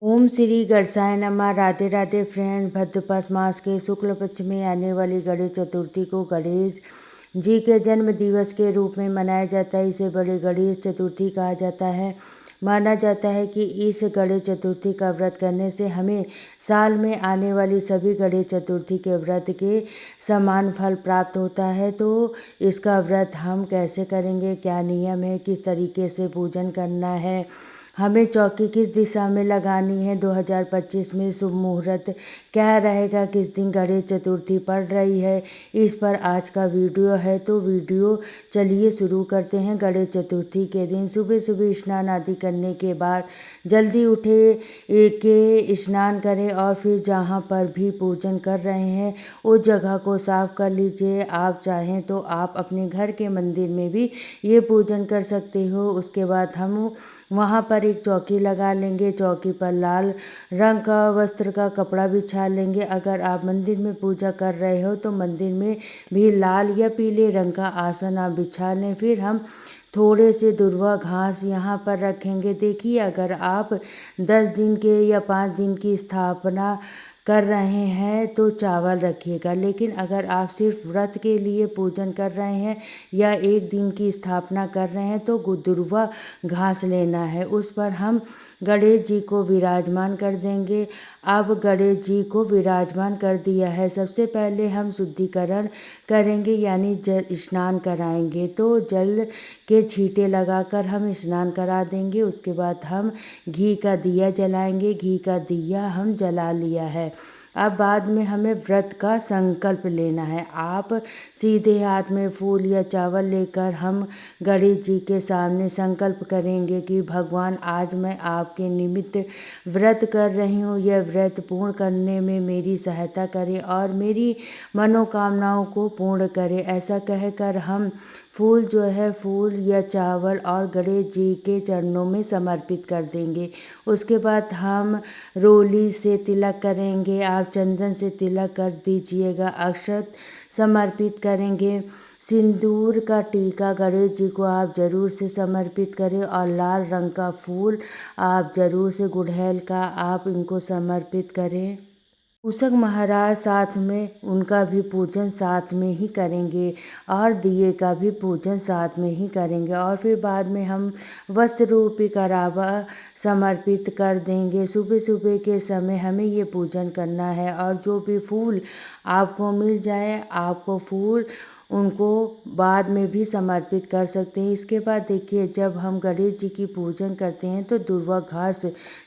ओम श्री गणेशाय नमः। राधे राधे फ्रेंड्स। भाद्रपद मास के शुक्ल पक्ष में आने वाली गणेश चतुर्थी को गणेश जी के जन्म दिवस के रूप में मनाया जाता है। इसे बड़े गणेश चतुर्थी कहा जाता है। माना जाता है कि इस गणेश चतुर्थी का व्रत करने से हमें साल में आने वाली सभी गणेश चतुर्थी के व्रत के समान फल प्राप्त होता है। तो इसका व्रत हम कैसे करेंगे, क्या नियम है, किस तरीके से पूजन करना है, हमें चौकी किस दिशा में लगानी है, 2025 में शुभ मुहूर्त क्या रहेगा, किस दिन गणेश चतुर्थी पड़ रही है, इस पर आज का वीडियो है। तो वीडियो चलिए शुरू करते हैं। गणेश चतुर्थी के दिन सुबह सुबह स्नान आदि करने के बाद जल्दी उठे के स्नान करें और फिर जहाँ पर भी पूजन कर रहे हैं उस जगह को साफ कर लीजिए। आप चाहें तो आप अपने घर के मंदिर में भी ये पूजन कर सकते हो। उसके बाद हम वहाँ पर एक चौकी लगा लेंगे। चौकी पर लाल रंग का वस्त्र का कपड़ा बिछा लेंगे। अगर आप मंदिर में पूजा कर रहे हो तो मंदिर में भी लाल या पीले रंग का आसन आप बिछा लें। फिर हम थोड़े से दुर्वा घास यहाँ पर रखेंगे। देखिए, अगर आप 10 दिन के या 5 दिन की स्थापना कर रहे हैं तो चावल रखिएगा, लेकिन अगर आप सिर्फ व्रत के लिए पूजन कर रहे हैं या 1 दिन की स्थापना कर रहे हैं तो दुर्वा घास लेना है। उस पर हम गणेश जी को विराजमान कर देंगे। अब गणेश जी को विराजमान कर दिया है, सबसे पहले हम शुद्धिकरण करेंगे यानी स्नान कराएंगे। तो जल के छींटे लगाकर हम स्नान करा देंगे। उसके बाद हम घी का दिया जलाएंगे। घी का दिया हम जला लिया है। अब बाद में हमें व्रत का संकल्प लेना है। आप सीधे हाथ में फूल या चावल लेकर हम गणेश जी के सामने संकल्प करेंगे कि भगवान, आज मैं आपके निमित्त व्रत कर रही हूँ। यह व्रत पूर्ण करने में मेरी सहायता करें और मेरी मनोकामनाओं को पूर्ण करें। ऐसा कहकर हम फूल फूल या चावल और गणेश जी के चरणों में समर्पित कर देंगे। उसके बाद हम रोली से तिलक करेंगे। आप चंदन से तिलक कर दीजिएगा। अक्षत समर्पित करेंगे। सिंदूर का टीका गणेश जी को आप ज़रूर से समर्पित करें और लाल रंग का फूल आप ज़रूर से, गुड़हल का, आप इनको समर्पित करें। मूषक महाराज साथ में, उनका भी पूजन साथ में ही करेंगे और दिए का भी पूजन साथ में ही करेंगे। और फिर बाद में हम वस्त्र रूपी करावा समर्पित कर देंगे। सुबह सुबह के समय हमें ये पूजन करना है और जो भी फूल आपको मिल जाए, आपको फूल उनको बाद में भी समर्पित कर सकते हैं। इसके बाद देखिए, जब हम गणेश जी की पूजन करते हैं तो दुर्वा घास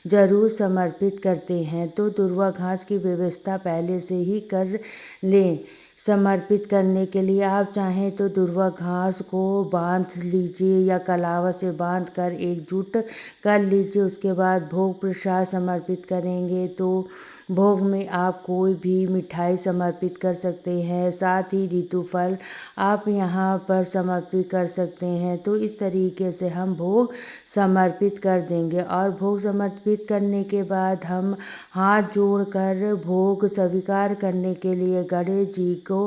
ज़रूर समर्पित करते हैं। तो दुर्वा घास की व्यवस्था पहले से ही कर लें। समर्पित करने के लिए आप चाहें तो दुर्वा घास को बांध लीजिए या कलावा से बांध कर एकजुट कर लीजिए। उसके बाद भोग प्रसाद समर्पित करेंगे। तो भोग में आप कोई भी मिठाई समर्पित कर सकते हैं। साथ ही ऋतु फल आप यहाँ पर समर्पित कर सकते हैं। तो इस तरीके से हम भोग समर्पित कर देंगे और भोग समर्पित करने के बाद हम हाथ जोड़कर भोग स्वीकार करने के लिए गणेश जी को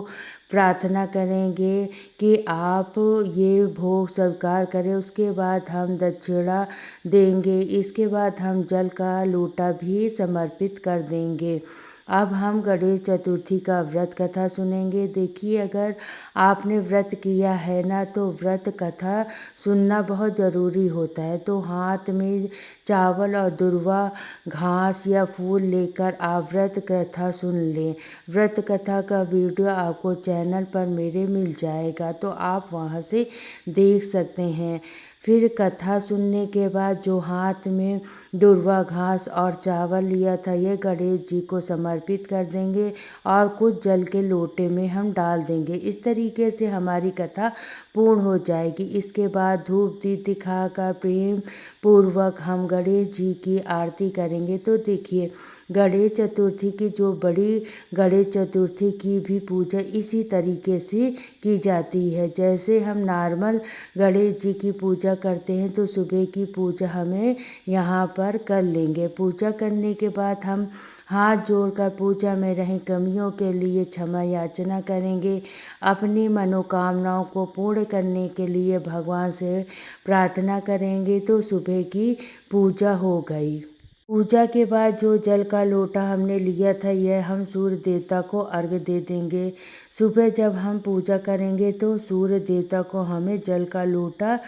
प्रार्थना करेंगे कि आप ये भोग स्वीकार करें। उसके बाद हम दक्षिणा देंगे। इसके बाद हम जल का लोटा भी समर्पित कर देंगे। अब हम गणेश चतुर्थी का व्रत कथा सुनेंगे। देखिए, अगर आपने व्रत किया है ना तो व्रत कथा सुनना बहुत ज़रूरी होता है। तो हाथ में चावल और दुर्वा घास या फूल लेकर आप व्रत कथा सुन लें। व्रत कथा का वीडियो आपको चैनल पर मेरे मिल जाएगा, तो आप वहां से देख सकते हैं। फिर कथा सुनने के बाद जो हाथ में दुर्वा घास और चावल लिया था, ये गणेश जी को समर्पित कर देंगे और कुछ जल के लोटे में हम डाल देंगे। इस तरीके से हमारी कथा पूर्ण हो जाएगी। इसके बाद धूप दीप दिखाकर प्रेम पूर्वक हम गणेश जी की आरती करेंगे। तो देखिए, गणेश चतुर्थी की जो बड़ी गणेश चतुर्थी की भी पूजा इसी तरीके से की जाती है। जैसे हम नॉर्मल गणेश जी की पूजा करते हैं तो सुबह की पूजा हमें यहाँ पर कर लेंगे। पूजा करने के बाद हम हाथ जोड़कर पूजा में रही कमियों के लिए क्षमा याचना करेंगे। अपनी मनोकामनाओं को पूर्ण करने के लिए भगवान से प्रार्थना करेंगे। तो सुबह की पूजा हो गई। पूजा के बाद जो जल का लोटा हमने लिया था यह हम सूर्य देवता को अर्घ्य दे देंगे। सुबह जब हम पूजा करेंगे तो सूर्य देवता को हमें जल का लोटा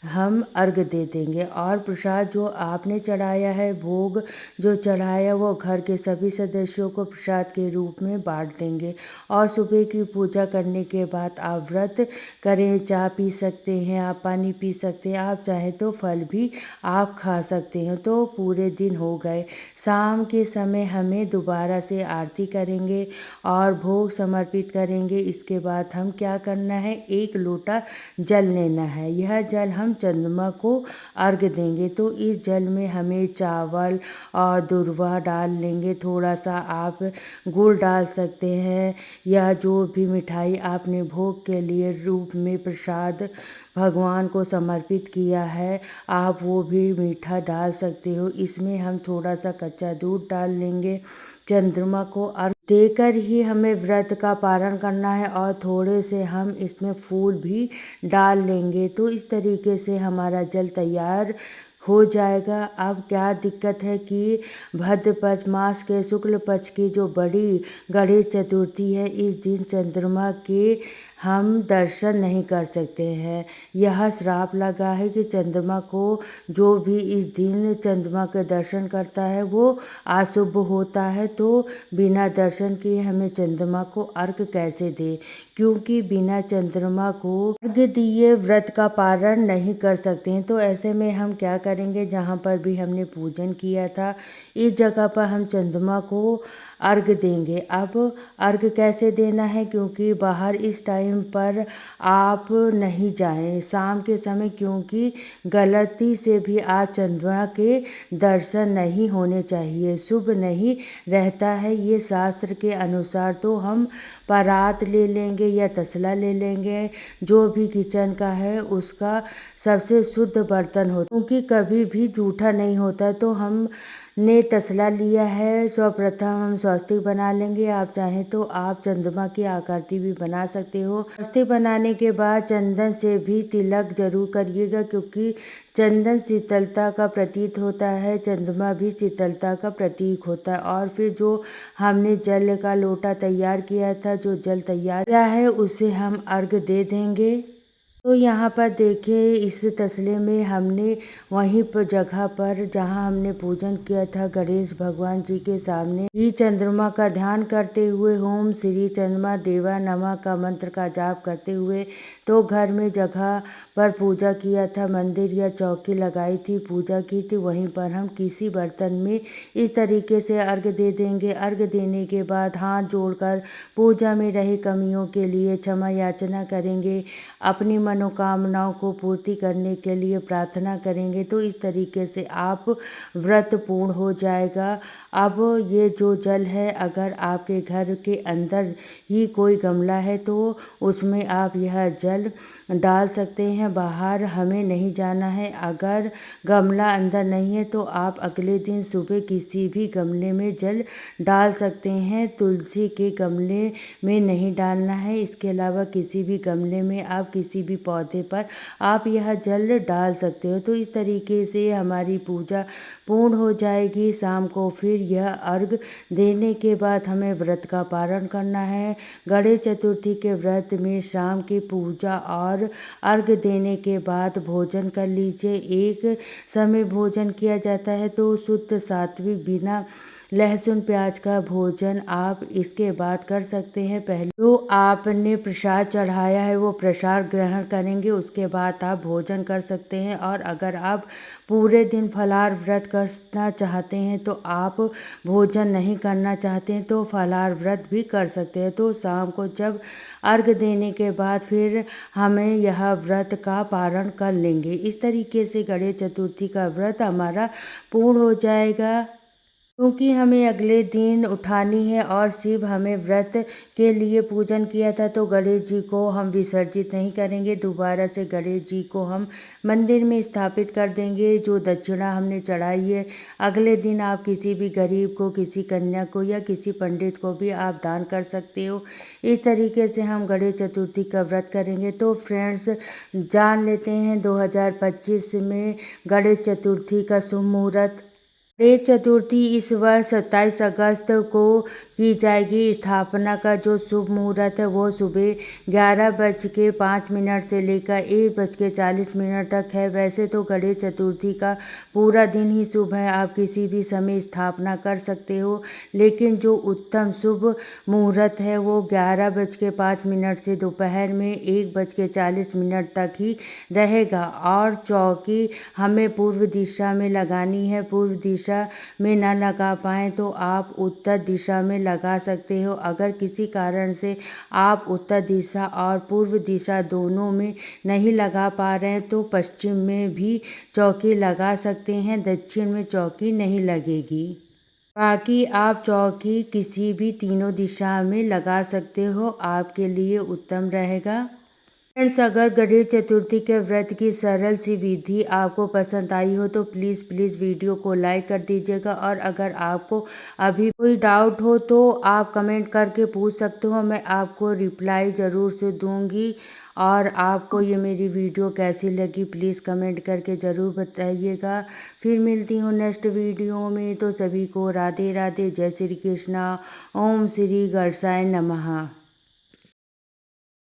हम अर्घ्य दे देंगे और प्रसाद जो आपने चढ़ाया है, भोग जो चढ़ाया वो घर के सभी सदस्यों को प्रसाद के रूप में बांट देंगे। और सुबह की पूजा करने के बाद आप व्रत करें, चाय पी सकते हैं, आप पानी पी सकते हैं, आप चाहे तो फल भी आप खा सकते हैं। तो पूरे दिन हो गए। शाम के समय हमें दोबारा से आरती करेंगे और भोग समर्पित करेंगे। इसके बाद हम क्या करना है, एक लोटा जल लेना है। यह जल हम चंद्रमा को अर्घ देंगे। तो इस जल में हमें चावल और दूर्वा डाल लेंगे। थोड़ा सा आप गुड़ डाल सकते हैं या जो भी मिठाई आपने भोग के लिए रूप में प्रसाद भगवान को समर्पित किया है, आप वो भी मीठा डाल सकते हो। इसमें हम थोड़ा सा कच्चा दूध डाल लेंगे। चंद्रमा को अर्घ देकर ही हमें व्रत का पारण करना है और थोड़े से हम इसमें फूल भी डाल लेंगे। तो इस तरीके से हमारा जल तैयार हो जाएगा। अब क्या दिक्कत है कि भाद्रपद मास के शुक्ल पक्ष की जो बड़ी गणेश चतुर्थी है, इस दिन चंद्रमा के हम दर्शन नहीं कर सकते हैं। यह श्राप लगा है कि चंद्रमा को जो भी इस दिन चंद्रमा के दर्शन करता है वो अशुभ होता है। तो बिना दर्शन किए हमें चंद्रमा को अर्घ कैसे दें, क्योंकि बिना चंद्रमा को अर्घ दिए व्रत का पारण नहीं कर सकते हैं। तो ऐसे में हम क्या करेंगे, जहाँ पर भी हमने पूजन किया था इस जगह पर हम चंद्रमा को अर्घ देंगे। अब अर्घ कैसे देना है, क्योंकि बाहर इस टाइम पर आप नहीं जाएं शाम के समय, क्योंकि गलती से भी आज चंद्रमा के दर्शन नहीं होने चाहिए, शुभ नहीं रहता है ये शास्त्र के अनुसार। तो हम परात ले लेंगे या तसला ले लेंगे, जो भी किचन का है उसका सबसे शुद्ध बर्तन हो, क्योंकि कभी भी जूठा नहीं होता। तो हम ने तसला लिया है। सर्वप्रथम हम स्वस्तिक बना लेंगे। आप चाहें तो आप चंद्रमा की आकृति भी बना सकते हो। स्वस्तिक बनाने के बाद चंदन से भी तिलक जरूर करिएगा, क्योंकि चंदन शीतलता का प्रतीक होता है, चंद्रमा भी शीतलता का प्रतीक होता है। और फिर जो हमने जल का लोटा तैयार किया था, जो जल तैयार किया है उसे हम अर्घ दे देंगे। तो यहाँ पर देखिए इस तसले में हमने वहीं पर जगह पर जहाँ हमने पूजन किया था गणेश भगवान जी के सामने ही चंद्रमा का ध्यान करते हुए ओम श्री चंद्रमा देवा नमः का मंत्र का जाप करते हुए तो घर में जगह पर पूजा किया था, मंदिर या चौकी लगाई थी, पूजा की थी, वहीं पर हम किसी बर्तन में इस तरीके से अर्घ दे देंगे। अर्घ देने के बाद हाथ जोड़कर पूजा में रही कमियों के लिए क्षमा याचना करेंगे, अपनी मनोकामनाओं को पूर्ति करने के लिए प्रार्थना करेंगे। तो इस तरीके से आप व्रत पूर्ण हो जाएगा। अब ये जो जल है, अगर आपके घर के अंदर ही कोई गमला है तो उसमें आप यह जल डाल सकते हैं, बाहर हमें नहीं जाना है। अगर गमला अंदर नहीं है तो आप अगले दिन सुबह किसी भी गमले में जल डाल सकते हैं। तुलसी के गमले में नहीं डालना है, इसके अलावा किसी भी गमले में आप किसी भी पौधे पर आप यह जल डाल सकते हो। तो इस तरीके से हमारी पूजा पूर्ण हो जाएगी। शाम को फिर यह अर्घ देने के बाद हमें व्रत का पारण करना है। गणेश चतुर्थी के व्रत में शाम की पूजा और अर्घ देने के बाद भोजन कर लीजिए। एक समय भोजन किया जाता है तो शुद्ध सात्विक बिना लहसुन प्याज का भोजन आप इसके बाद कर सकते हैं। पहले जो आपने प्रसाद चढ़ाया है वो प्रसाद ग्रहण करेंगे, उसके बाद आप भोजन कर सकते हैं। और अगर आप पूरे दिन फलाहार व्रत करना चाहते हैं तो आप भोजन नहीं करना चाहते हैं तो फलाहार व्रत भी कर सकते हैं। तो शाम को जब अर्घ देने के बाद फिर हमें यह व्रत का पारण कर लेंगे। इस तरीके से गणेश चतुर्थी का व्रत हमारा पूर्ण हो जाएगा, क्योंकि हमें अगले दिन उठानी है और शिव हमें व्रत के लिए पूजन किया था। तो गणेश जी को हम विसर्जित नहीं करेंगे, दोबारा से गणेश जी को हम मंदिर में स्थापित कर देंगे। जो दक्षिणा हमने चढ़ाई है अगले दिन आप किसी भी गरीब को, किसी कन्या को या किसी पंडित को भी आप दान कर सकते हो। इस तरीके से हम गणेश चतुर्थी का व्रत करेंगे। तो फ्रेंड्स, जान लेते हैं 2025 में गणेश चतुर्थी का शुभ मुहूर्त। गणेश चतुर्थी इस वर्ष 27 अगस्त को की जाएगी। स्थापना का जो शुभ मुहूर्त है वो सुबह 11:05 से लेकर 1:40 तक है। वैसे तो गणेश चतुर्थी का पूरा दिन ही शुभ है, आप किसी भी समय स्थापना कर सकते हो, लेकिन जो उत्तम शुभ मुहूर्त है वो 11:05 से दोपहर में 1:40 तक ही रहेगा। और चौकी हमें पूर्व दिशा में लगानी है। पूर्व दिशा में न लगा पाएँ तो आप उत्तर दिशा में लगा सकते हो। अगर किसी कारण से आप उत्तर दिशा और पूर्व दिशा दोनों में नहीं लगा पा रहे हैं तो पश्चिम में भी चौकी लगा सकते हैं, दक्षिण में चौकी नहीं लगेगी। बाकी आप चौकी किसी भी तीनों दिशा में लगा सकते हो, आपके लिए उत्तम रहेगा। फ्रेंड्स, अगर गणेश चतुर्थी के व्रत की सरल सी विधि आपको पसंद आई हो तो प्लीज़ वीडियो को लाइक कर दीजिएगा। और अगर आपको अभी कोई डाउट हो तो आप कमेंट करके पूछ सकते हो, मैं आपको रिप्लाई ज़रूर से दूंगी। और आपको ये मेरी वीडियो कैसी लगी प्लीज़ कमेंट करके ज़रूर बताइएगा। फिर मिलती हूँ नेक्स्ट वीडियो में। तो सभी को राधे राधे, जय श्री कृष्णा, ओम श्री गणेशाय नमः।